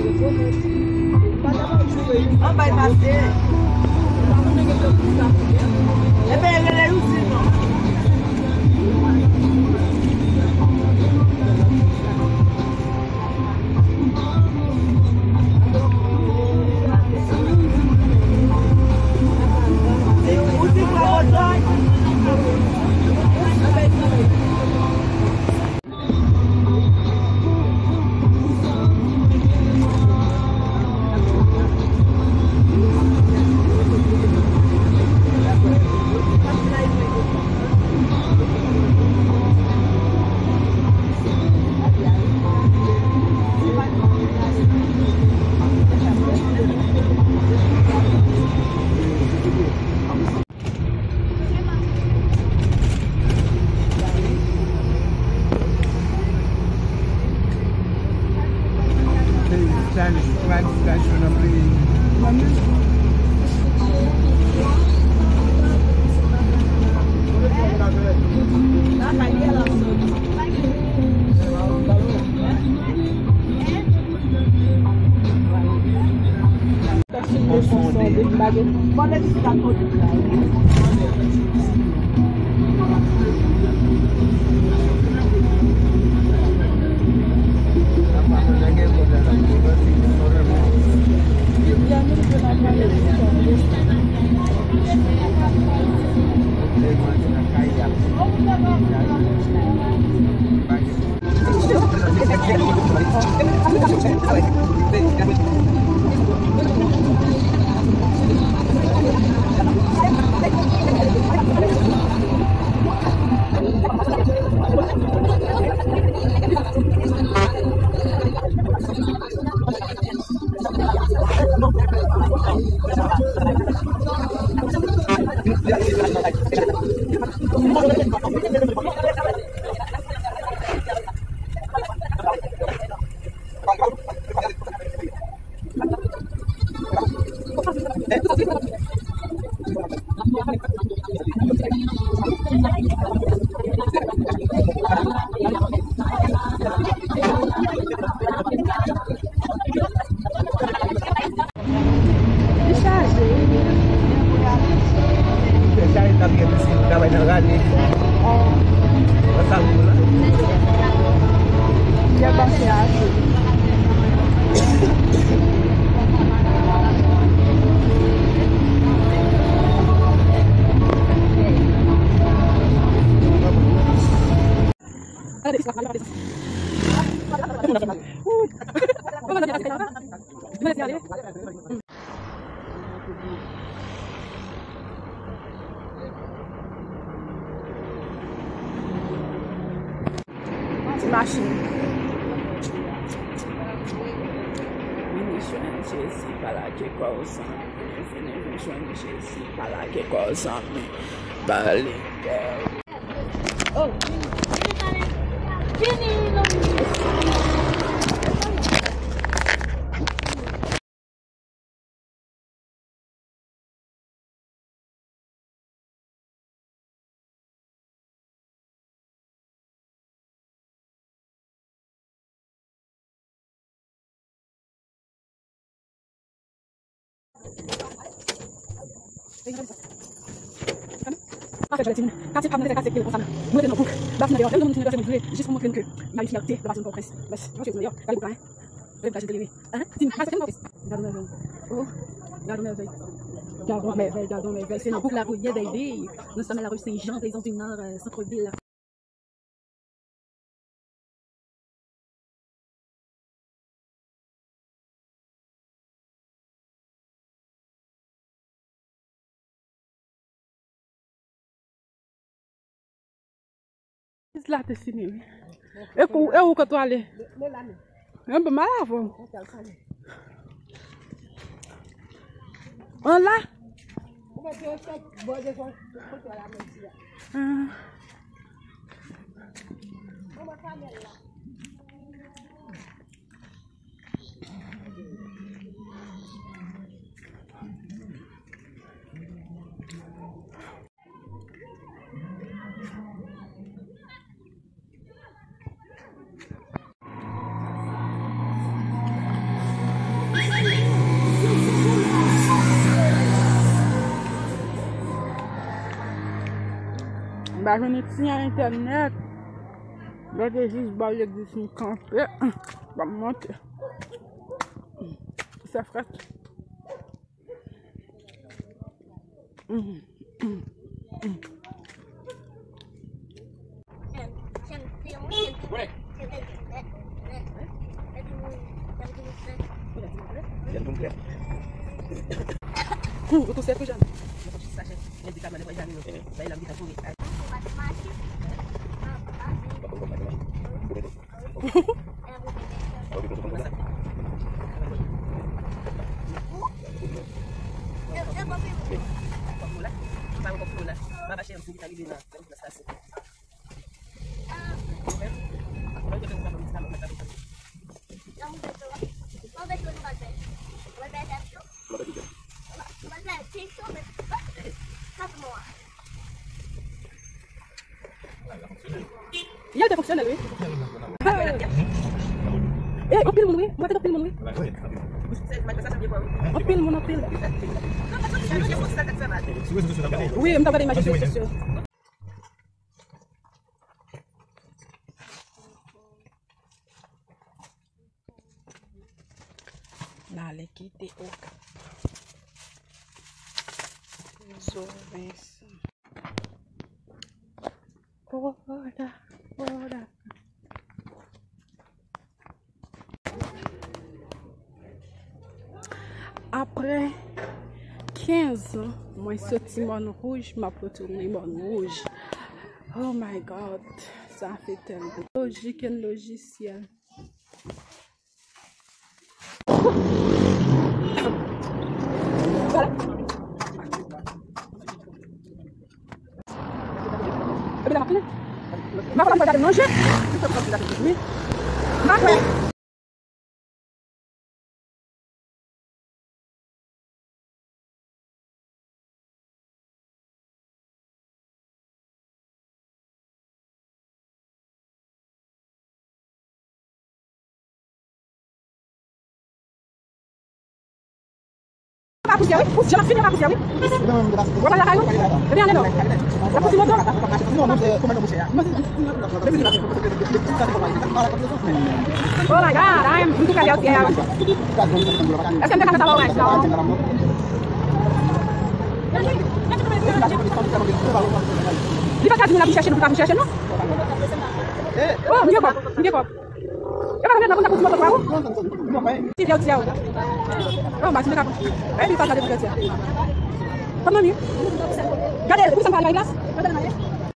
On va y passer. Eh bien, elle est aussi, non? Quartier Pablo de Quartier Consana. Moi, je ne peux pas. D'ailleurs, le monde de la juste pour montrer que ma fierté de la personne compresse. Bas, je suis d'ailleurs, allez, plein. Je vais passer de l'élever. Hein? Dis, ah, c'est quoi? Gardons mes veilles. Oh, gardons mes veilles. Gardons mes veilles, gardons mes veilles. C'est dans boucle la rouillette, baby. Nous sommes à la rue Saint-Jean, Maison du Nord, centre-ville. Lá te sini. Eu que tô ali. Eu me malavo. Olá. Bah, je n'ai sur internet. Là, j'ai juste balayé de son campé. Va me monter. Ça frappe. Eu tô certo já. Il y a des fonctions, oui. Eh, on pile mon oui. Moi, t'es pile mon oui. On pile mon pile. Oui, on t'a pas d'imaginer, c'est sûr. Là, les quitter au cas. Voilà. Après 15 ans, moi sorti mon rouge, m'a retourné mon rouge. Oh my god, ça fait tellement logique et logiciel. Voilà. Bebe da máquina? Vai falar para manger? Oui. Vai. Vai cozinhar, oui? Já filha vai cozinhar, oui? Vai lá, Caio? Vem ali, não. Vai cozinhar, não? Oh my god, I'm muito calhau que é. Essa é a minha casa logo, então. Dia cá de mulher bicha no carro bicha não? Oh, me copo. Eu vou ver na bunda por cima do carro. Sim, eu tchau. Oh, mas me capo. É me passar de casa. Como é meu? Cadê? Você vai lá, Ilas? Cadê na